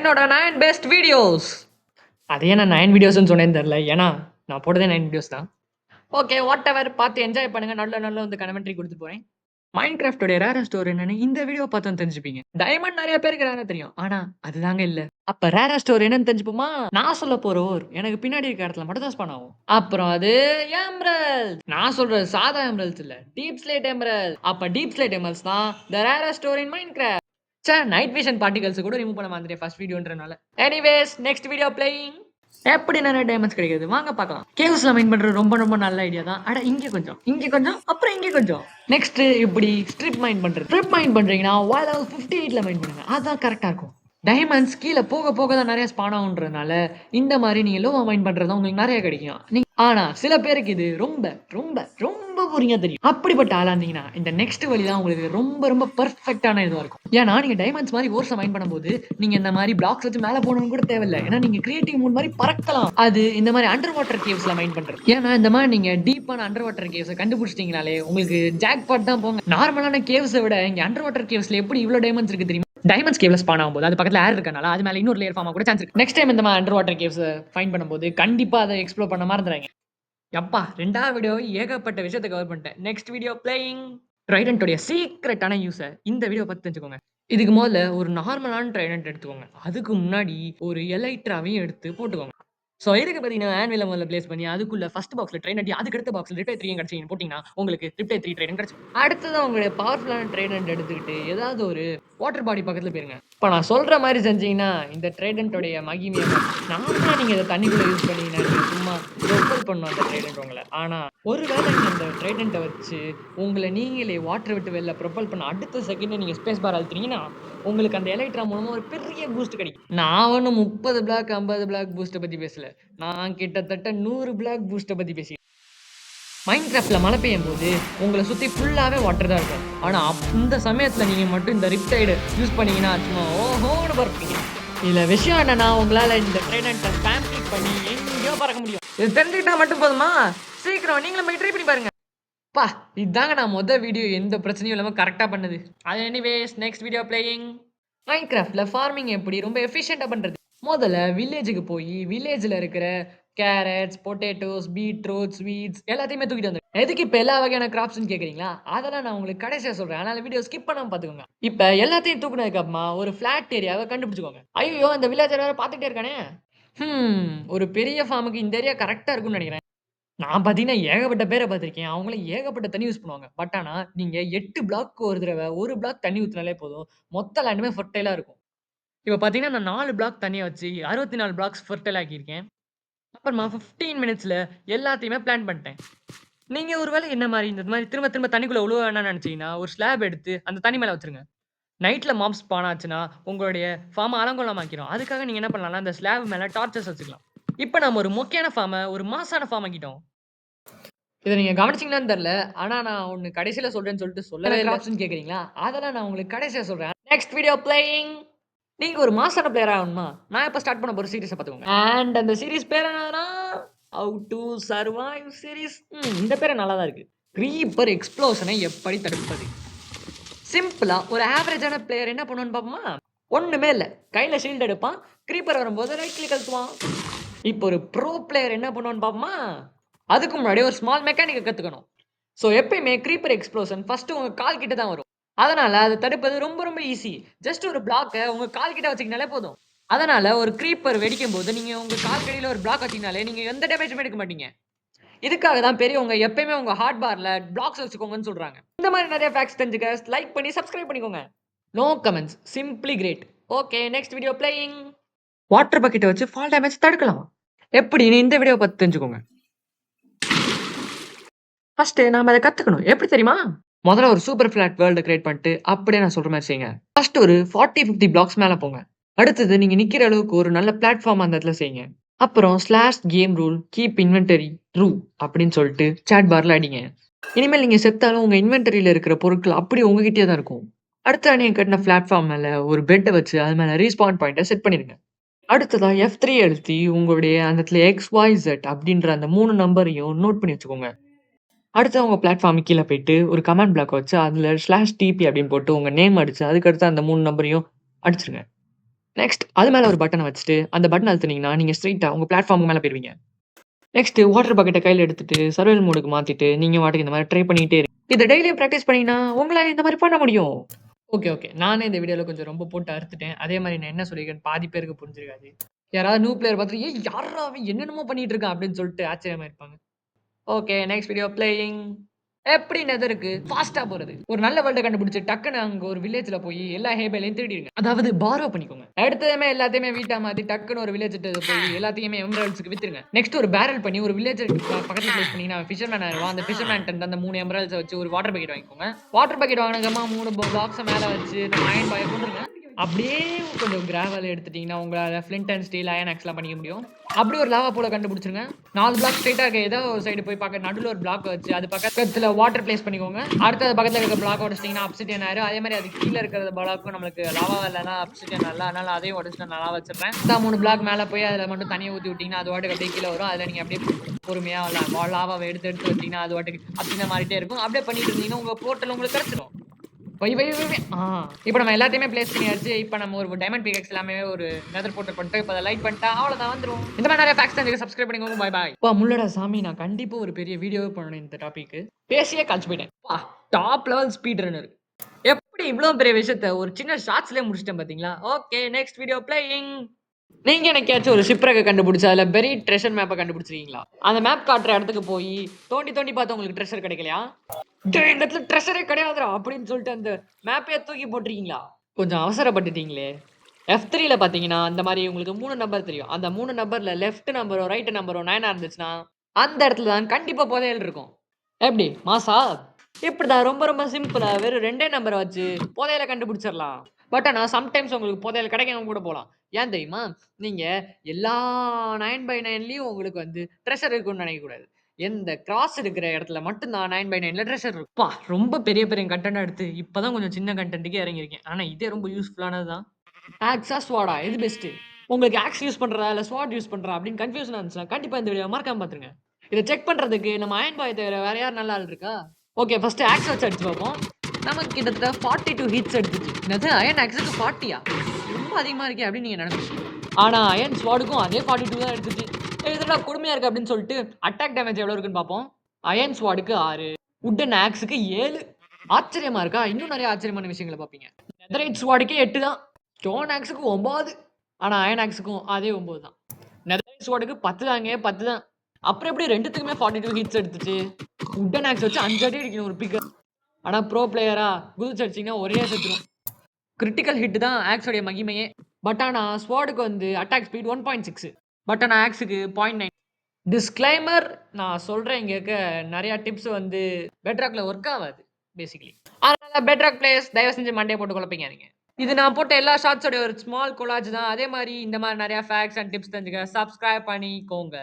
என்னோட 9 best videos. அது ஏன் நான் 9 வீடியோஸ்ன்னு சொன்னேன்னு தெரியல. ஏன்னா, நான் போட்டதே 9 வீடியோஸ் தான். ஓகே, வாட்டெவர் பார்த்து என்ஜாய் பண்ணுங்க. நல்ல நல்ல வந்து கமெண்ட்ரி குடுத்து போறேன். மைன்கிராஃப்ட்டோட ரேரஸ்ட் ஸ்டோர் என்னன்னு இந்த வீடியோ பார்த்தா தெரிஞ்சுப்பீங்க. டைமண்ட் நெறைய பேருக்கு ரேரா தெரியும். ஆனா, அதுதாங்க இல்ல. அப்ப ரேரஸ்ட் ஸ்டோர் என்னன்னு தெரிஞ்சுப்போமா? நான் சொல்ல போற ஓர் எனக்கு பின்னாடி இருக்க இடத்துல மட்டும் தான் ஸ்பான் ஆகும். அப்புறம் அது எமரல்ட். நான் சொல்றது சாதா எமரல்ட்ஸ் இல்ல. Deepslate emerald. அப்ப டீப் ஸ்லேட் எமரல்ட்ஸ் தான் the rarest store in Minecraft. Night vision particles கூட ரிமூவ் பண்ண மாட்டேன் ஃபர்ஸ்ட் வீடியோன்றனால. Anyways next video playing. எப்படி நிறைய டைமண்ட்ஸ் கிடைக்குது வாங்க பார்க்கலாம். கேவ்ஸ்ல மைன் பண்றது ரொம்ப ரொம்ப நல்ல ஐடியா தான். அட இங்க கொஞ்சம் அப்புறம் இங்க கொஞ்சம். நெக்ஸ்ட் இப்படி ஸ்ட்ரிப் மைன் பண்றது. ஸ்ட்ரிப் மைன் பண்றீங்கன்னா வால் 58ல மைன் பண்ணுங்க. அதான் கரெக்டா இருக்கும். டைமண்ட்ஸ் கீழே போக போக தான் நிறைய ஸ்பான் ஆகுன்றதுனால இந்த மாதிரி நீங்க லோவா மைன் பண்றது உங்களுக்கு நிறைய கிடைக்கும். ஆனா சில பேருக்கு இது ரொம்ப ரொம்ப ரொம்ப பொறுமையா தெரியும். அப்படிப்பட்ட ஆளா இருந்தீங்கன்னா இந்த நெக்ஸ்ட் வழி தான் உங்களுக்கு ரொம்ப ரொம்ப பெர்ஃபெக்டான இதுவா இருக்கும். ஏன்னா நீங்க டைமண்ட்ஸ் மாதிரி ஓர்ஸை மைன் பண்ணும்போது நீங்க இந்த மாதிரி பிளாக்ஸ் வச்சு மேல போகணும்னு கூட தேவையில்லை. ஏன்னா நீங்க கிரியேட்டிவ் மூட் மாதிரி பறக்கலாம். அது இந்த மாதிரி அண்டர் வாட்டர் கேவ்ஸ்ல மைன் பண்றது. ஏன்னா இந்த மாதிரி நீங்க டீப்பான அண்டர் வாட்டர் கேவ்ஸை கண்டுபிடிச்சிட்டீங்கனாலே உங்களுக்கு ஜாக் பாட் தான் போங்க. நார்மலான கேவ்ஸை விட இங்க அண்டர் வாட்டர் கேவ்ஸ்ல எப்படி இவ்வளவு டைமண்ட்ஸ் இருக்கு தெரியுமா? டைமண்ட்ஸ் கேவ்ல ஸ்பான் ஆகும்போது அது பக்கத்துல ஏர் இருக்கனால அது மேல இன்னொரு லேயர் ஃபார்ம் ஆக கூட சான்ஸ் இருக்கு. நெக்ஸ்ட் டைம் இந்த மாதிரி அண்டர் வாட்டர் கேவ்ஸ் ஃபைண்ட் பண்ணும்போது கண்டிப்பா அதை எக்ஸ்ப்ளோர் பண்ண மறந்துறாங்க. யப்பா 2வது வீடியோ ஏகப்பட்ட விஷயத்தை கவர் பண்ணிட்டேன். Next video playing. ட்ரைடன்ட்டோட சீக்ரெட்டான யூஸை இந்த வீடியோ பார்த்து தெரிஞ்சுக்கோங்க. இதுக்கு முதல்ல ஒரு நார்மலான ட்ரைடன்ட் எடுத்துக்கோங்க. அதுக்கு முன்னாடி ஒரு எலைட்ராவையும் எடுத்து போட்டுக்கோங்க. ஸோ இதுக்கு பார்த்தீங்கன்னா ஆன்வில முதல்ல பிளேஸ் பண்ணி அதுக்குள்ள ஃபர்ஸ்ட் பாக்ஸ்ல ட்ரைடன்ட் அதுக்கு அடுத்த பாக்ஸ்ல ரிப்ளை 3 கிடைச்சி போட்டிங்கன்னா உங்களுக்கு ரிப்ளை 3 ட்ரைடன்ட் கிடைச்சிடும். அடுத்ததான் உங்களுடைய பவர்ஃபுல்லான ட்ரைடன்ட் எடுத்துக்கிட்டு ஏதாவது ஒரு வாட்டர் பாடி பக்கத்துல போயிருங்க. இப்போ நான் சொல்ற மாதிரி செஞ்சீங்கன்னா இந்த ட்ரைடன்ட்டோடைய மகிமையை நார்மலா நீங்க இதை தண்ணிக்குள்ள யூஸ் பண்ணீங்கன்னா நீங்க சும்மா ப்ரொபல் பண்ணும் அந்த ட்ரைடன்ட் உங்களை. ஆனா ஒருவேளை நீங்க அந்த ட்ரைடன்ட்டை வச்சு உங்களை நீங்களே வாட்டர் விட்டு வெளில ப்ரொபல் பண்ண அடுத்த செகண்ட் நீங்க ஸ்பேஸ் பார் அழுத்துறீங்கன்னா உங்களுக்கு அந்த எலைட்ரா மூலமா ஒரு பெரிய பூஸ்ட் கிடைக்கும். நான் ஒன்றும் 30 பிளாக் 50 பிளாக் பூஸ்ட்டை பத்தி பேசல. நான் கிட்டத்தட்ட 100 பிளாக் பூஸ்ட்டை பத்தி பேசி. மைன்கிராஃப்ட்ல மழை பெய்யும் போது உங்களை சுத்தி ஃபுல்லாவே வாட்டர் தான் இருக்கும். ஆனா அந்த சமயத்துல நீங்க மட்டும் இந்த ரிப்டைடு யூஸ் பண்ணீங்கன்னா சும்மா ஓஹோன்னு பறப்பீங்க. இதுல விஷயம் என்னன்னா உங்களால இந்த ட்ரைடன்ட்டை ஸ்பாம் கிளிக் பண்ணி எங்கேயோ பறக்க முடியும். இது தெரிஞ்சுக்கிட்டா மட்டும் போதுமா? சீக்கிரம் நீங்களும் போய் ட்ரை பண்ணி பாருங்க. பா இதாங்க நான் வீடியோ எந்த பிரச்சனையும் இல்லாம கரெக்டா பண்ணது. அது எனிவேஸ் நெக்ஸ்ட் வீடியோ பிளேயிங். மைன்கிராஃப்ட்ல ஃபார்மிங் எப்படி ரொம்ப எஃபிஷியன்ட்டா பண்றது. முதல்ல வில்லேஜுக்கு போய் வில்லேஜ்ல இருக்கிற கேரட்ஸ், பொட்டேட்டோஸ், பீட்ரூட்ஸ், வீட்ஸ் எல்லாத்தையுமே தூக்கிட்டு வந்து. எதுக்கு இப்ப எல்லா வகையான கிராப்ஸ்ன்னு கேக்குறீங்களா? அதெல்லாம் நான் உங்களுக்கு கடைசியா சொல்றேன். அதனால வீடியோ ஸ்கிப் பண்ணாம பாத்துக்கோங்க. இப்ப எல்லாத்தையும் தூக்குனதுக்கு அப்புறமா ஒரு ஃபிளாட் ஏரியாவை கண்டுபிடிச்சுக்கோங்க. ஐயோ இந்த வில்லேஜர் வேற பாத்துட்டே இருக்கானே. ஒரு பெரிய ஃபார்முக்கு இந்த ஏரியா கரெக்டா இருக்கும்னு நினைக்கிறேன். நான் பார்த்தீங்கன்னா, ஏகப்பட்ட பேர பார்த்துருக்கேன். அவங்களும் ஏகப்பட்ட தண்ணி யூஸ் பண்ணுவாங்க. பட் ஆனா, நீங்க 8 பிளாக்கு ஒரு தடவ 1 பிளாக் தண்ணி ஊத்துனாலே போதும். மொத்த லேண்டுமே ஃபெர்டைலா இருக்கும். இப்ப பார்த்தீங்கன்னா, நான் 4 பிளாக் தண்ணிய வச்சு 64 பிளாக்ஸ் ஃபெர்டைல் ஆக்கியிருக்கேன். அப்புறமா 15 மினிட்ஸ்ல எல்லாத்தையுமே பிளான்ட் பண்ணிட்டேன். நீங்க ஒரு வேளை என்ன மாரி இந்த மாரி திரும்ப திரும்ப தண்ணிக்குள்ள உழுவ வேணாம்னு நெனச்சீங்கன்னா, ஒரு ஸ்லாப் எடுத்து அந்த தண்ணி மேல வச்சுருங்க. நைட்ல மாப்ஸ் ஸ்பான் ஆச்சுன்னா, உங்களுடைய ஃபார்ம அலங்கோலமாக்கிரும். அதுக்காக நீங்க என்ன பண்ணலாம்னா, அந்த ஸ்லாப் மேல டார்ச்சஸ் வச்சுக்கலாம். இப்ப நம்ம ஒரு மொக்கையான ஃபார்ம ஒரு மாஸான ஃபார்ம் ஆக்கிட்டோம். இத நீங்க கவனிச்சீங்களான்னு தெரியல. ஆனா நான் ஒண்ணு கடைசில சொல்றேன்னு சொல்லிட்டு சொல்லவே இல்ல. கிராப்ஸ்ன்னு கேட்கிறீங்களா? அதெல்லாம் நான் உங்களுக்கு கடைசியா சொல்றேன். Next video playing. நீங்க ஒரு மாஸான பிளேயர் ஆகணுமா? நான் இப்ப ஸ்டார்ட் பண்ண போற சீரிஸ பாத்துக்கோங்க. அண்ட் அந்த சீரிஸ் பேர் என்னன்னா, ஹவ் டூ சர்வைவ் சீரிஸ். இந்த பேரு நல்லா தான் இருக்கு. கிரீப்பர் எக்ஸ்ப்ளோஷனை எப்படி தடுப்பது? சிம்பிளா ஒரு ஆவரேஜான பிளேயர் என்ன பண்ணுவான்னு பாப்போமா? ஒண்ணுமே இல்ல. கையில ஷீல்ட் எடுப்பான். கிரீப்பர் வரும்போது ரைட் கிளிக் அழுத்துவான். இப்போ ஒரு ப்ரோ பிளேயர் என்ன பண்ணுவான்னு பாப்போமா? அதுக்கு முன்னாடி ஒரு ஸ்மால் மெக்கானிக்க கத்துக்கணும். ஸோ எப்பயுமே கிரீப்பர் எக்ஸ்ப்ளோஷன் ஃபர்ஸ்ட் உங்க கால் கிட்ட தான் வரும். அதனால அது தடுப்பது ரொம்ப ரொம்ப ஈஸி. ஜஸ்ட் ஒரு பிளாக்க உங்க கால் கிட்ட வச்சீங்கனாலே போதும். அதனால ஒரு கிரீப்பர் வெடிக்கும்போது நீங்க உங்க கால் கடியில ஒரு பிளாக் வச்சீங்கனாலே நீங்க எந்த டேமேஜுமே எடுக்க மாட்டீங்க. இதுக்காக தான் பெரியவங்க எப்பயுமே உங்க ஹாட் பார்ல பிளாக்ஸ் வச்சுக்கோங்கன்னு சொல்றாங்க. இந்த மாதிரி நிறைய ஃபேக்ட்ஸ் தெரிஞ்சுக்க லைக் பண்ணி சப்ஸ்கிரைப் பண்ணிக்கோங்க. No comments simply great. Okay next video playing. Water பக்கெட்டை வச்சு ஃபால் டேமேஜ் தடுக்கலாம். எப்படின்னு இந்த வீடியோ பார்த்து தெரிஞ்சுக்கோங்க. ஃபர்ஸ்ட் நாம அதை கத்துக்கணும். எப்படி தெரியுமா? முதல்ல ஒரு சூப்பர் ஃபிளாட் வேர்ல்டு கிரியேட் பண்ணிட்டு அப்படியே நான் சொல்ற மாதிரி செய்யுங்க. ஃபர்ஸ்ட் ஒரு 40-50 பிளாக்ஸ் மேல போங்க. அடுத்தது நீங்க நிக்கிற அளவுக்கு ஒரு நல்ல பிளாட்ஃபார்ம் அந்த இடத்துல செய்யுங்க. அப்புறம் slash game rule keep inventory true அப்படின்னு சொல்லிட்டு சாட் பார்ல அடிங்க. இனிமேல் நீங்க செத்தாலும் உங்க இன்வென்டரியில இருக்கிற பொருட்கள் அப்படி உங்ககிட்டயே தான் இருக்கும். அடுத்த நீங்க கட்டின பிளாட்ஃபார்ம் மேல ஒரு பெட்டை வச்சு அது மேல ரீஸ்பான் பாயிண்ட்டை செட் பண்ணிருங்க. அடுத்ததா F3 அழுத்தி உங்களுடைய அந்த இடத்துல XYZ அப்படின்ற அந்த 3 நம்பரையும் நோட் பண்ணி வச்சுக்கோங்க. அடுத்து உங்க பிளாட்ஃபார்ம் கீழ போயிட்டு ஒரு கமாண்ட் பிளாக் வச்சு அதுல /TP அப்படின்னு போட்டு உங்க நேம் அடிச்சு அதுக்கடுத்து அந்த 3 நம்பரையும் அடிச்சிருங்க. நெக்ஸ்ட் அது மேல ஒரு பட்டன வச்சுட்டு, அந்த பட்டன் அழுத்துனீங்கன்னா, நீங்க ஸ்ட்ரெயிட்டா உங்க பிளாட்ஃபார்ம்க்கு மேல போயிருவீங்க. நெக்ஸ்ட் வாட்டர் பக்கெட்ட கையில எடுத்துட்டு, சர்வைவல் மோடுக்கு மாத்திட்டு, நீங்க பாட்டுக்கு இந்த மாரி ட்ரை பண்ணிட்டே இத டெய்லியும் பிராக்டிஸ் பண்ணீங்கன்னா, உங்களால இந்த மாரி பண்ண முடியும். ஓகே. நானே இந்த வீடியோல கொஞ்சம் ரொம்ப போட்டு அறுத்துட்டேன். அதே மாரி நான் என்ன சொல்லியிருக்கேன்னு பாதி பேருக்கு புரிஞ்சிருக்காது. யாராவது நியூ பிளேயர் பார்த்துட்டு, "ஏய் யார்றா அவன் என்னென்னமோ பண்ணிட்டு இருக்கான்" அப்படின்னு சொல்லிட்டு ஆச்சரியமா இருப்பாங்க. ஓகே. Next video playing. எப்படி நெதருக்கு ஃபாஸ்ட்டா போறது. ஒரு நல்ல வேர்ல்ட கண்டுபிடிச்சு டக்குனு அங்க ஒரு வில்லேஜ்ல போய் எல்லா ஹேபைலையும் திருடிருங்க. அதாவது பாரோ பண்ணிக்கோங்க. எடுத்ததுமே எல்லாத்தையுமே வீட்டா மாத்தி டக்குனு ஒரு வில்லேஜ்ட்ட போய் எல்லாத்தையுமே எமரல்ட்ஸ்க்கு வித்துருங்க. நெக்ஸ்ட் ஒரு பேரல் பண்ணி ஒரு வில்லேஜ் பக்கத்துல பிளேஸ் பண்ணீங்கன்னா அவன் ஃபிஷர்மேன் ஆயிருவான். அந்த ஃபிஷர்மேன்ட்ட இருந்து அந்த 3 எமரல்ட்ஸ வச்சு ஒரு வாட்டர் பக்கெட் வாங்கிக்கோங்க. வாட்டர் பக்கெட் வாங்குனதுக்கப்புறமா 3 பாக்ஸ மேல வச்சு நம்ம அயர்ன் பாய கொன்றுங்க. அப்படியே கொஞ்சம் கிராவல் எடுத்துட்டீங்கன்னா, உங்களால ஃப்ளின்ட் அண்ட் ஸ்டீல், அயர்ன் ஆக்ஸ்லாம் பண்ணிக்க முடியும். அப்படி ஒரு லாவா பூல கண்டுபிடிச்சுருங்க. 4 பிளாக் ஸ்ட்ரெயிட்டா இருக்க ஏதோ ஒரு சைடு போய் நடுவுல ஒரு பிளாக் வச்சு, அது பக்கத்துல வாட்டர் பிளேஸ் பண்ணிக்கோங்க. அடுத்து அது பக்கத்துல இருக்க பிளாக்க உடைச்சிட்டீங்கன்னா அப்சிடியன் ஆயிரும். அதே மாரி அது கீழ இருக்கிற பிளாக்கும் நம்மளுக்கு லாவா இல்லன்னா அப்சிடியன் அல்ல. அதனால அதையும் உடைச்சு நான் நல்லா வச்சுடுறேன். இந்த 3 பிளாக் மேல போய் அதுல மட்டும் தண்ணிய ஊத்தி விட்டீங்கன்னா, அது பாட்டுக்கு அப்படியே கீழ வரும். அதுல நீங்க அப்படியே பொறுமையா லாவாவ எடுத்து வச்சீங்கன்னா, அது பாட்டுக்கு அப்சிடியன் மாறிட்டே இருக்கும். அப்படியே பண்ணிட்டு இருந்தீங்கன்னா, உங்க போர்ட்டல் உங்களுக்கு கிடைச்சிரும். வை வை வை வை. இப்ப நம்ம எல்லாத்தையுமே பிளேஸ் பண்ணியாச்சு. இப்ப நம்ம ஒரு டைமண்ட் பிகேக்ஸ் எல்லாமே ஒரு நெதர் போர்ட்டல் பண்ணிட்டு, இப்ப அத லைட் பண்ணிட்டா அவ்வளவுதான் வந்துரும். இந்த மாரி நெறைய ஃபேக்ட்ஸ் தெரிஞ்சுக்க சப்ஸ்கிரைப் பண்ணிக்கோங்க. பாய் பாய். அப்பா முள்ளடா சாமி நான் கண்டிப்பா ஒரு பெரிய வீடியோவே பண்ணணும் இந்த டாபிக்கு. பேசியே கழிச்சு போயிட்டேன். அப்பா டாப் லெவல் ஸ்பீட் ரன்னர். எப்படி இவ்ளோ பெரிய விஷயத்த ஒரு சின்ன ஷார்ட்ஸ்லயே முடிச்சிட்டேன் பாத்தீங்களா? Okay next video playing. நீங்க என்னைக்காச்சும் ஒரு ஷிப்ரெக்க கண்டுபிடிச்சு, அதுல பெரிய ட்ரெஷர் மேப்ப கண்டுபிடிச்சிருக்கீங்களா? அந்த மேப் காட்டுற இடத்துக்கு போயி, தோண்டி தோண்டி பார்த்து உங்களுக்கு ட்ரெஷர் கிடைக்கலையா? டேய் இந்த இடத்துல ட்ரெஷரே கிடையாதுடா! அப்படின்னு சொல்லிட்டு அந்த மேப்பயே தூக்கி போட்டுருக்கீங்களா? கொஞ்சம் அவசரப்பட்டுட்டீங்களே! F3ல பார்த்தீங்கன்னா, அந்த மாரி உங்களுக்கு 3 நம்பர் தெரியும். அந்த 3 நம்பர்ல லெஃப்ட் நம்பரோ, ரைட் நம்பரோ 9ஆ இருந்துச்சுன்னா, அந்த இடத்துல தான் கண்டிப்பா புதையல் இருக்கும். எப்படி? மாஸா? இப்படிதான் ரொம்ப ரொம்ப சிம்பிளா வெறும் 2டே நம்பர வச்சு புதையல கண்டுபிடிச்சிடலாம். பட் ஆனா சம்டைம்ஸ் உங்களுக்கு புதையல் கிடைக்காம கூட போலாம். ஏன் தெரியுமா? நீங்க எல்லா 9/9லயும் உங்களுக்கு வந்து ட்ரெஷர் இருக்குன்னு நினைக்கக்கூடாது. எந்த கிராஸ் இருக்கிற இடத்துல மட்டும் தான் 9/9ல ட்ரெஷர் இருக்கும். அப்பா! ரொம்ப பெரிய பெரிய கன்டென்ட்டா எடுத்து இப்ப தான் கொஞ்சம் சின்ன கன்டென்ட்க்கே இறங்கியிருக்கேன். ஆனா இதே ரொம்ப யூஸ்ஃபுல்லானது தான். ஆக்ஸா? ஸ்வாடா? எது பெஸ்ட்டு? உங்களுக்கு ஆக்ஸ் யூஸ் பண்றதா? இல்ல ஸ்வாட் யூஸ் பண்றதா? அப்படின்னு கன்ஃப்யூஷனா இருந்துச்சுன்னா, கண்டிப்பா இந்த வீடியோவ மறக்காம பார்த்துருங்க. இத செக் பண்றதுக்கு நம்ம அயன் பாய தவிர வேற யாரும் நல்ல ஆள் இருக்கா? ஓகே ஃபர்ஸ்ட் ஆக்ஸ் வச்சு அடிச்சு பார்ப்போம். நமக்கு கிட்டத்தட்ட 42 ஹிட்ஸ் அடிச்சுச்சு. என்னது அயன் ஆக்ஸுக்கு 40யா? ரொம்ப அதிகமா இருக்கே அப்படின்னு நீங்க நினைப்பீங்க. ஆனா அயன் ஸ்வாடுக்கும் அதே 42 தான் அடிச்சுச்சு. இதுல கொடுமையா இருக்கு அப்படின்னு சொல்லிட்டு அட்டாக் டேமேஜ் எவ்வளவு இருக்குன்னு பார்ப்போம். அயன் ஸ்வாடுக்கு 6, வுட்டன் ஆக்ஸுக்கு 7. ஆச்சரியமா இருக்கா? இன்னும் நிறைய ஆச்சரியமான விஷயங்கள பார்ப்பீங்க. நெதரைட் ஸ்வாடுக்கே 8 தான். ஸ்டோன் ஆக்ஸுக்கு 9. ஆனா அயன் ஆக்ஸுக்கும் அதே 9 தான். நெதரைட் ஸ்வாடுக்கு 10 தாங்க 10 தான். அப்புறம் எப்படி 2த்துக்குமே 42 ஹிட்ஸ் எடுத்துச்சு? வுட்டன் ஆக்ஸ் வச்சு 5 அடி அடிக்கணும் ஒரு பிக்க. ஆனா ப்ரோ பிளேயரா குதிச்சு அடிச்சீங்கன்னா ஒரே செத்துரும். கிரிட்டிக்கல் ஹிட் தான் ஆக்ஸோடைய மகிமையே. பட் ஆனா ஸ்வாடுக்கு வந்து அட்டாக் ஸ்பீட் 1.6. பட் ஆனா ஆக்ஸுக்கு 0.9. டிஸ்க்ளைமர் நான் சொல்றேன் இங்க இருக்க நெறைய டிப்ஸ் வந்து பெட்ராக்ல ஒர்க் ஆவாது பேசிக்கலி. அதனால பெட்ராக் பிளேயர்ஸ் தயவு செஞ்சு மண்டைய போட்டு குழப்பிக்காதீங்க. இது நான் போட்ட எல்லா ஷார்ட்ஸோட ஒரு ஸ்மால் கொலாஜ் தான். அதே மாரி இந்த மாரி நெறைய ஃபேக்ட்ஸ் அண்ட் டிப்ஸ் தெரிஞ்சுக்க சப்ஸ்கிரைப் பண்ணிக்கோங்க.